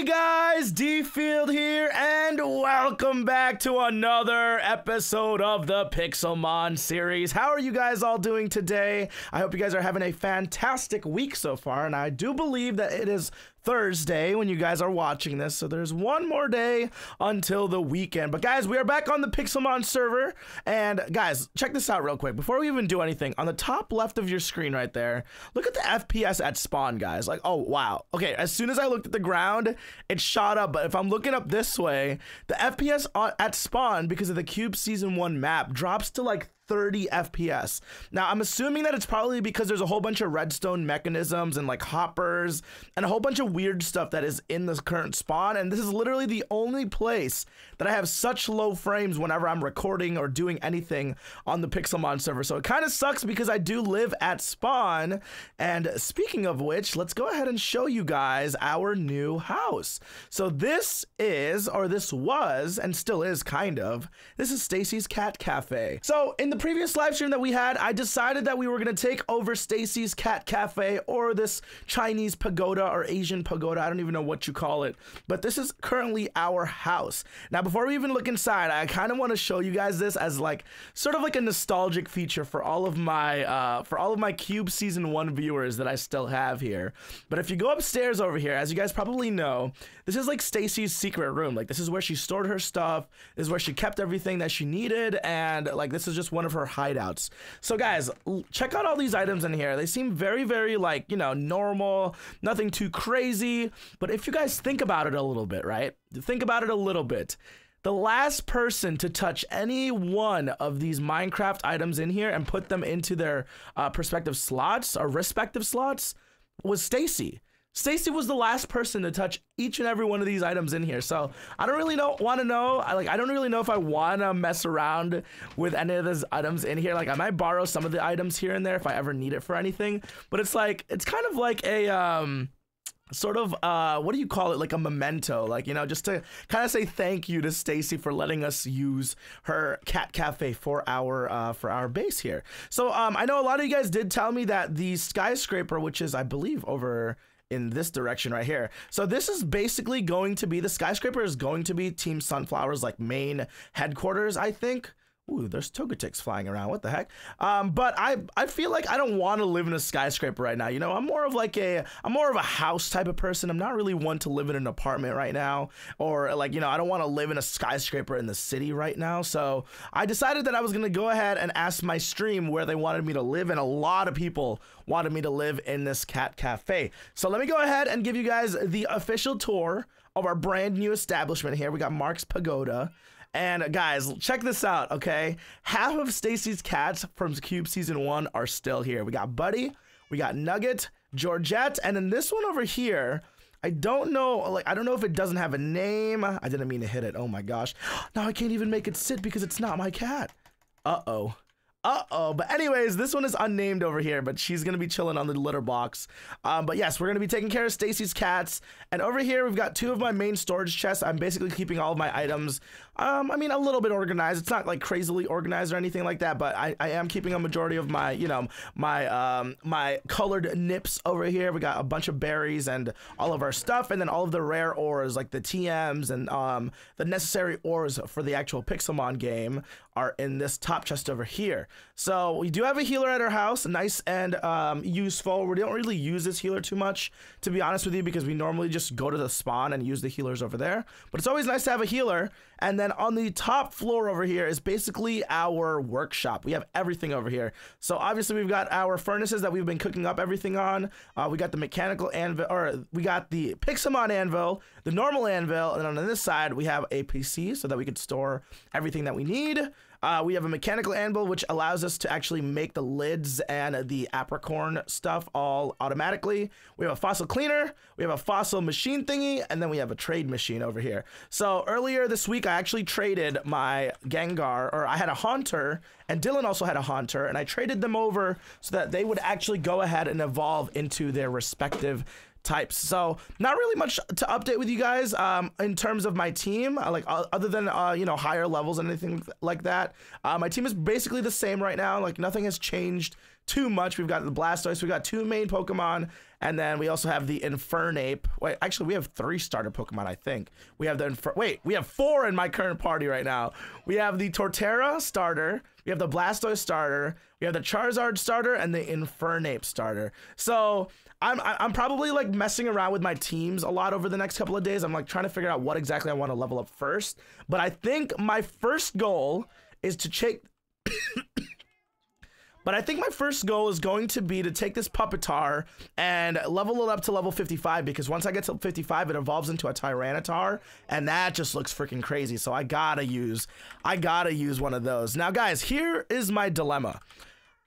Hey guys, DField here, and welcome back to another episode of the Pixelmon series. How are you guys all doing today? I hope you guys are having a fantastic week so far, and I do believe that it is Thursday when you guys are watching this, so there's one more day until the weekend. But guys, we are back on the Pixelmon server, and guys, check this out real quick before we even do anything. On the top left of your screen right there, look at the FPS at spawn, guys. Like, oh wow, okay, as soon as I looked at the ground, it shot up, but if I'm looking up this way, the FPS at spawn, because of the Cube Season 1 map, drops to like 30 FPS. Now, I'm assuming that it's probably because there's a whole bunch of redstone mechanisms and like hoppers and a whole bunch of weird stuff that is in this current spawn, and this is literally the only place that I have such low frames whenever I'm recording or doing anything on the Pixelmon server. So it kind of sucks because I do live at spawn. And speaking of which, let's go ahead and show you guys our new house. So this is, or this was, and still is kind of, this is Stacy's Cat Cafe. So in the previous live stream that we had, I decided that we were going to take over Stacy's Cat Cafe, or this Chinese pagoda or Asian pagoda. I don't even know what you call it, but this is currently our house. Now, before we even look inside, I kind of want to show you guys this as like sort of like a nostalgic feature for all of my Cube Season 1 viewers that I still have here. But if you go upstairs over here, as you guys probably know, this is like Stacy's secret room. Like, this is where she stored her stuff. This is where she kept everything that she needed, and like this is just one of her hideouts. So guys, check out all these items in here. They seem very, very like, you know, normal, nothing too crazy. But if you guys think about it a little bit, right? Think about it a little bit. The last person to touch any one of these Minecraft items in here and put them into their respective slots was Stacy. Stacy was the last person to touch each and every one of these items in here. So I don't really I don't really know if I want to mess around with any of those items in here. Like, I might borrow some of the items here and there if I ever need it for anything. But it's like, it's kind of like a sort of what do you call it, like a memento, like, you know, just to kind of say thank you to Stacy for letting us use her cat cafe for our base here. So I know a lot of you guys did tell me that the skyscraper, which is I believe over in this direction right here, so this is basically going to be, the skyscraper is going to be Team Sunflower's like main headquarters, I think. Ooh, there's Togetic's flying around. What the heck? But I feel like I don't want to live in a skyscraper right now. You know, I'm more of a house type of person. I'm not really one to live in an apartment right now, or like, you know, I don't want to live in a skyscraper in the city right now. So I decided that I was going to go ahead and ask my stream where they wanted me to live, and a lot of people wanted me to live in this cat cafe. So let me go ahead and give you guys the official tour of our brand new establishment here. We got Mark's Pagoda. And guys, check this out, okay? Half of Stacy's cats from Cube Season 1 are still here. We got Buddy, we got Nugget, Georgette, and then this one over here, I don't know if it doesn't have a name. I didn't mean to hit it, oh my gosh. Now I can't even make it sit because it's not my cat. Uh-oh. But anyways, this one is unnamed over here, but she's gonna be chilling on the litter box. But yes, we're gonna be taking care of Stacy's cats. And over here we've got two of my main storage chests. I'm basically keeping all of my items, I mean, a little bit organized. It's not like crazily organized or anything like that, but I am keeping a majority of my, you know, my colored nips over here. We got a bunch of berries and all of our stuff, and then all of the rare ores like the TMs and the necessary ores for the actual Pixelmon game are in this top chest over here. So we do have a healer at our house, nice and useful. We don't really use this healer too much, to be honest with you, because we normally just go to the spawn and use the healers over there. But it's always nice to have a healer. And then on the top floor over here is basically our workshop. We have everything over here. So obviously we've got our furnaces that we've been cooking up everything on. We got the mechanical anvil, or we got the Pixelmon anvil, the normal anvil, and then on this side we have a PC so that we could store everything that we need. We have a mechanical anvil, which allows us to actually make the lids and the apricorn stuff all automatically. We have a fossil cleaner, we have a fossil machine thingy, and then we have a trade machine over here. So earlier this week, I actually traded my Gengar, or I had a Haunter, and Dylan also had a Haunter, and I traded them over so that they would actually go ahead and evolve into their respective types. So not really much to update with you guys in terms of my team, like other than you know, higher levels and anything like that. My team is basically the same right now. Like, nothing has changed too much. We've got the Blastoise, we've got two main Pokemon, And then we also have the Infernape. Wait, actually, we have 3 starter Pokemon, I think. We have the we have 4 in my current party right now. We have the Torterra starter, we have the Blastoise starter, we have the Charizard starter, and the Infernape starter. So I'm probably like messing around with my teams a lot over the next couple of days. I'm like trying to figure out what exactly I want to level up first. But I think my first goal is to take But I think my first goal is going to be to take this Pupitar and level it up to level 55, because once I get to 55, it evolves into a Tyranitar, and that just looks freaking crazy. So I gotta use one of those. Now, guys, here is my dilemma.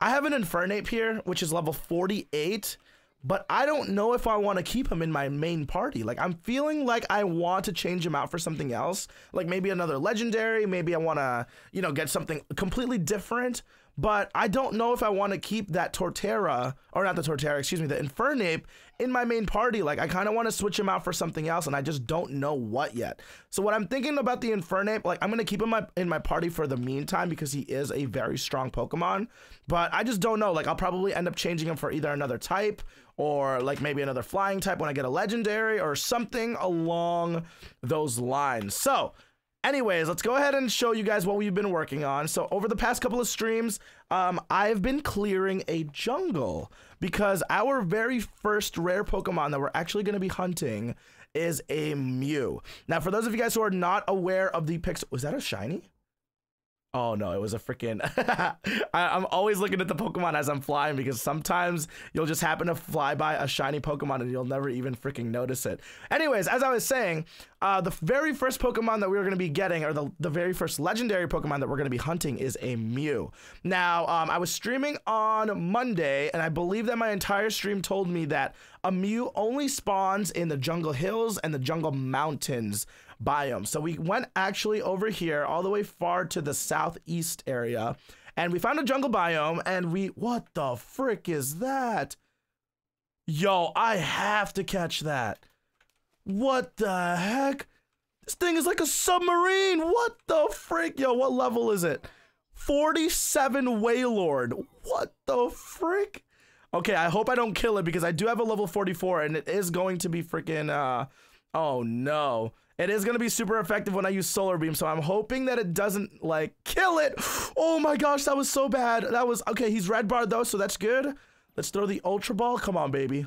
I have an Infernape here, which is level 48, but I don't know if I want to keep him in my main party. Like, I'm feeling like I want to change him out for something else, like maybe another legendary. Maybe I want to, you know, get something completely different. But I don't know if I want to keep that Torterra, or not the Torterra, excuse me, the Infernape in my main party. Like, I kind of want to switch him out for something else, and I just don't know what yet. So what I'm thinking about the Infernape, like, I'm going to keep him in my party for the meantime, because he is a very strong Pokemon. But I just don't know. Like, I'll probably end up changing him for either another type, or like maybe another flying type when I get a legendary, or something along those lines. So anyways, let's go ahead and show you guys what we've been working on. So over the past couple of streams, I've been clearing a jungle, because our very first rare Pokemon that we're actually going to be hunting is a Mew. Now, for those of you guys who are not aware of the was that a shiny? Oh no, it was a freaking I'm always looking at the Pokemon as I'm flying, because sometimes you'll just happen to fly by a shiny Pokemon and you'll never even freaking notice it. Anyways, as I was saying, the very first Pokemon that we were going to be getting, or the very first legendary Pokemon that we're going to be hunting, is a Mew. Now, I was streaming on Monday, and I believe that my entire stream told me that a Mew only spawns in the Jungle Hills and the Jungle Mountains biome. So we went actually over here all the way far to the southeast area, and we found a jungle biome, and what the frick is that? Yo, I have to catch that. What the heck? This thing is like a submarine. What the frick? Yo, what level is it? 47 Wailord. What the frick? Okay, I hope I don't kill it, because I do have a level 44, and it is going to be freaking oh no. It is going to be super effective when I use Solar Beam, so I'm hoping that it doesn't, like, kill it. Oh my gosh, that was so bad. That was, okay, he's red barred though, so that's good. Let's throw the Ultra Ball. Come on, baby.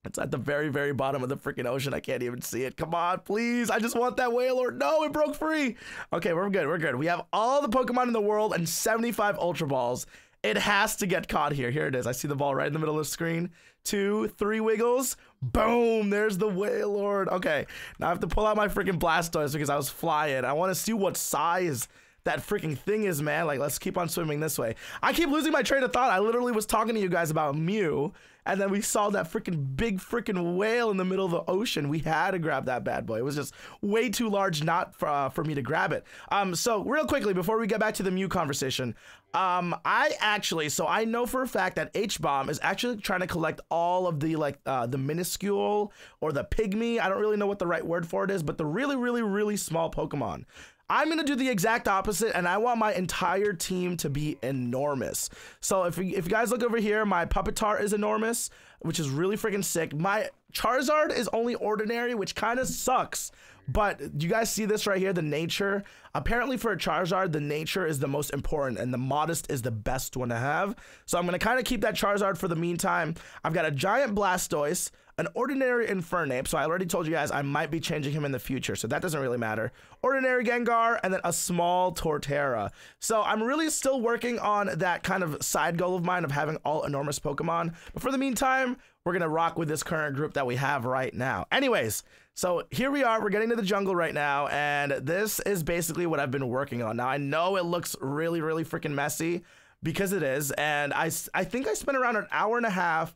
It's at the very, very bottom of the freaking ocean. I can't even see it. Come on, please. I just want that Wailord. No, it broke free. Okay, we're good. We're good. We have all the Pokemon in the world and 75 Ultra Balls. It has to get caught here. Here it is. I see the ball right in the middle of the screen. 2, 3 wiggles. Boom. There's the Wailord. Okay, now I have to pull out my freaking Blastoise, because I was flying. I want to see what size that freaking thing is, man. Like, let's keep on swimming this way. I keep losing my train of thought. I literally was talking to you guys about Mew, and then we saw that freaking big freaking whale in the middle of the ocean. We had to grab that bad boy. It was just way too large not for me to grab it. So real quickly, before we get back to the Mew conversation, so I know for a fact that H-Bomb is actually trying to collect all of the, like, the minuscule or the pygmy. I don't really know what the right word for it is, but the really, really, really small Pokemon. I'm going to do the exact opposite, and I want my entire team to be enormous. So if you guys look over here, my Pupitar is enormous, which is really freaking sick. My Charizard is only ordinary, which kind of sucks. But you guys see this right here, the nature? Apparently for a Charizard, the nature is the most important, and the modest is the best one to have. So I'm going to kind of keep that Charizard for the meantime. I've got a giant Blastoise, an ordinary Infernape, so I already told you guys I might be changing him in the future, so that doesn't really matter. Ordinary Gengar, and then a small Torterra. So I'm really still working on that kind of side goal of mine of having all enormous Pokemon. But for the meantime, we're going to rock with this current group that we have right now. Anyways, so here we are. We're getting to the jungle right now, and this is basically what I've been working on. Now, I know it looks really, really freaking messy, because it is, and I think I spent around an hour and a half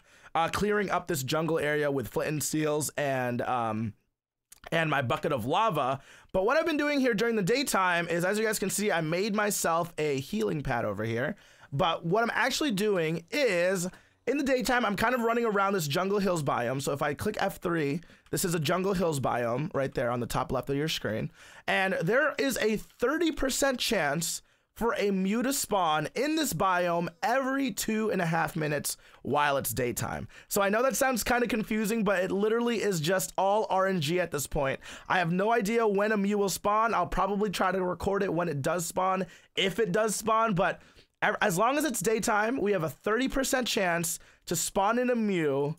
clearing up this jungle area with flint and seals and my bucket of lava. But what I've been doing here during the daytime is, as you guys can see, I made myself a healing pad over here. But what I'm actually doing is, in the daytime, I'm kind of running around this Jungle Hills biome. So if I click F3, this is a Jungle Hills biome right there on the top left of your screen. And there is a 30% chance for a Mew to spawn in this biome every 2.5 minutes while it's daytime. So I know that sounds kind of confusing, but it literally is just all RNG at this point. I have no idea when a Mew will spawn. I'll probably try to record it when it does spawn, if it does spawn, but as long as it's daytime, we have a 30% chance to spawn in a Mew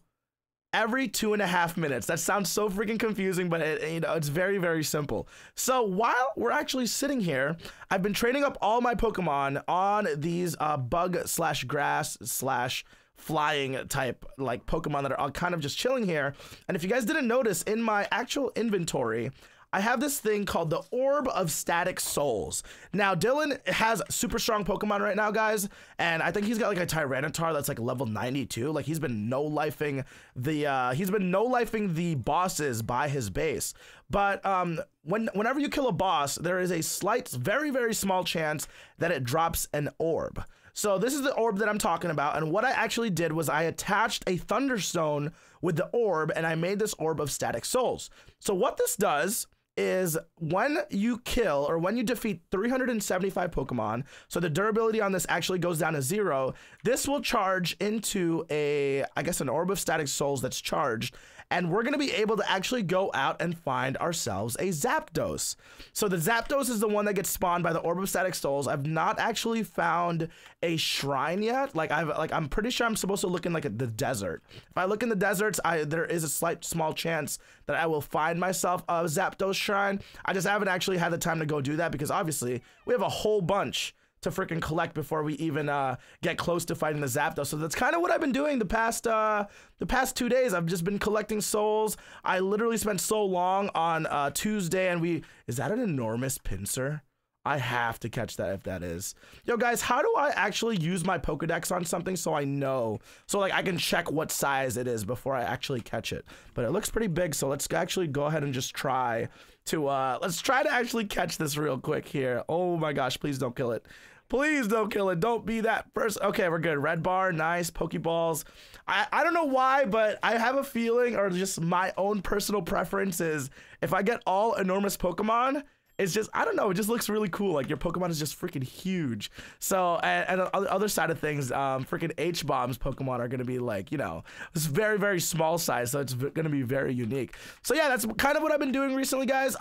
every 2.5 minutes. That sounds so freaking confusing, but it's very, very simple. So while we're actually sitting here, I've been training up all my Pokemon on these bug slash grass slash flying type like Pokemon that are all kind of just chilling here. And if you guys didn't notice, in my actual inventory, I have this thing called the Orb of Static Souls. Now, Dylan has super strong Pokemon right now, guys, and I think he's got like a Tyranitar that's like level 92. Like he's been no-lifing the bosses by his base. But whenever you kill a boss, there is a slight, very, very small chance that it drops an orb. So this is the orb that I'm talking about, and what I actually did was I attached a Thunderstone with the orb, and I made this Orb of Static Souls. So what this does is when you kill or when you defeat 375 Pokemon, so the durability on this actually goes down to 0, this will charge into I guess an Orb of Static Souls that's charged, and we're going to be able to actually go out and find ourselves a Zapdos. So the Zapdos is the one that gets spawned by the Orb of Static Souls. I've not actually found a shrine yet. I'm pretty sure I'm supposed to look in like the desert. If I look in the deserts, there is a small chance that I will find myself a Zapdos shrine. I just haven't actually had the time to go do that because obviously we have a whole bunch to freaking collect before we even get close to fighting the Zapdos. So that's kind of what I've been doing the past 2 days. I've just been collecting souls. I literally spent so long on Tuesday, and is that an enormous pincer? I have to catch that if that is. Yo guys, how do I actually use my Pokedex on something so I know, so like I can check what size it is before I actually catch it? But it looks pretty big, so let's actually go ahead and just try to actually catch this real quick here. Oh my gosh, please don't kill it. Please don't kill it. Don't be that person. Okay, we're good. Red bar, nice. Pokeballs. I don't know why, but I have a feeling, or just my own personal preference is, if I get all enormous Pokemon, it's just, I don't know, it just looks really cool. Like your Pokemon is just freaking huge. So, and on the other side of things, freaking H-Bomb's Pokemon are going to be like, you know, it's very, very small size. So it's going to be very unique. So yeah, that's kind of what I've been doing recently, guys.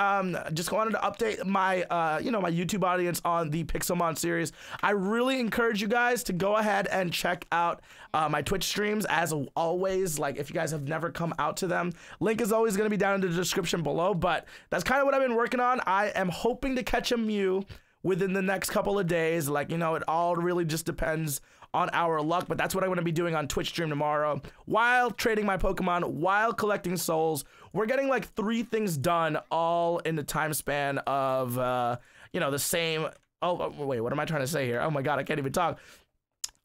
Just wanted to update my, my YouTube audience on the Pixelmon series. I really encourage you guys to go ahead and check out my Twitch streams. As always, like if you guys have never come out to them, link is always going to be down in the description below. But that's kind of what I've been working on. I am hoping to catch a Mew within the next couple of days. Like, you know, it all really just depends on our luck, but that's what I'm going to be doing on Twitch stream tomorrow while trading my Pokemon, while collecting souls. We're getting like 3 things done all in the time span of the same. Oh wait, what am I trying to say here? Oh my god, I can't even talk.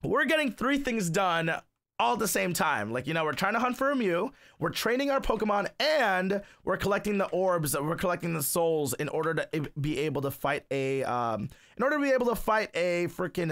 We're getting 3 things done all at the same time. Like, you know, we're trying to hunt for a Mew, we're training our Pokemon, and we're collecting the orbs, we're collecting the souls in order to be able to fight a freaking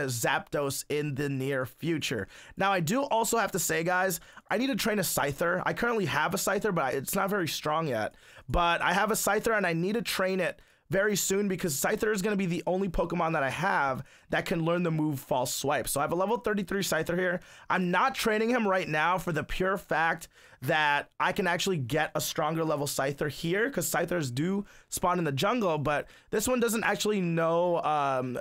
Zapdos in the near future. Now, I do also have to say, guys, I need to train a Scyther. I currently have a Scyther, but it's not very strong yet. But I have a Scyther, and I need to train it very soon because Scyther is going to be the only Pokemon that I have that can learn the move False Swipe. So I have a level 33 Scyther here. I'm not training him right now for the pure fact that I can actually get a stronger level Scyther here, because Scythers do spawn in the jungle, but this one doesn't actually know,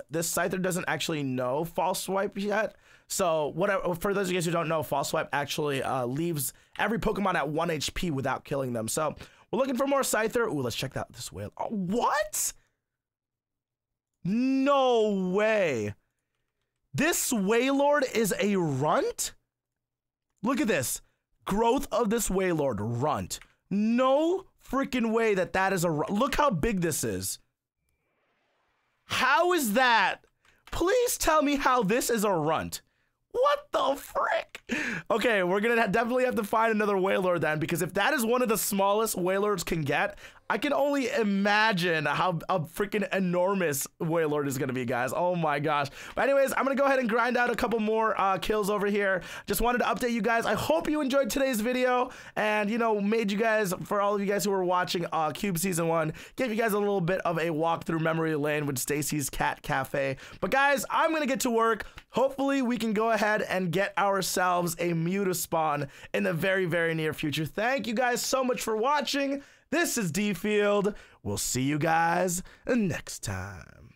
this Scyther doesn't actually know False Swipe yet. So for those of you guys who don't know, False Swipe actually leaves every Pokemon at 1 HP without killing them. So we're looking for more Scyther. Ooh, let's check out this whale. Oh, what? No way. This Wailord is a runt? Look at this. Growth of this Wailord, runt. No freaking way that is a runt. Look how big this is. How is that? Please tell me how this is a runt. What the frick? Okay, we're gonna definitely have to find another Wailord then, because if that is one of the smallest Wailords can get, I can only imagine how freaking enormous Wailord is gonna be, guys. Oh my gosh. But anyways, I'm gonna go ahead and grind out a couple more kills over here. Just wanted to update you guys. I hope you enjoyed today's video, and you know, made you guys, for all of you guys who were watching Cube Season 1, gave you guys a little bit of a walk through memory lane with Stacy's Cat Cafe. But guys, I'm gonna get to work. Hopefully we can go ahead and get ourselves a Mew to spawn in the very, very near future. Thank you guys so much for watching. This is DField. We'll see you guys next time.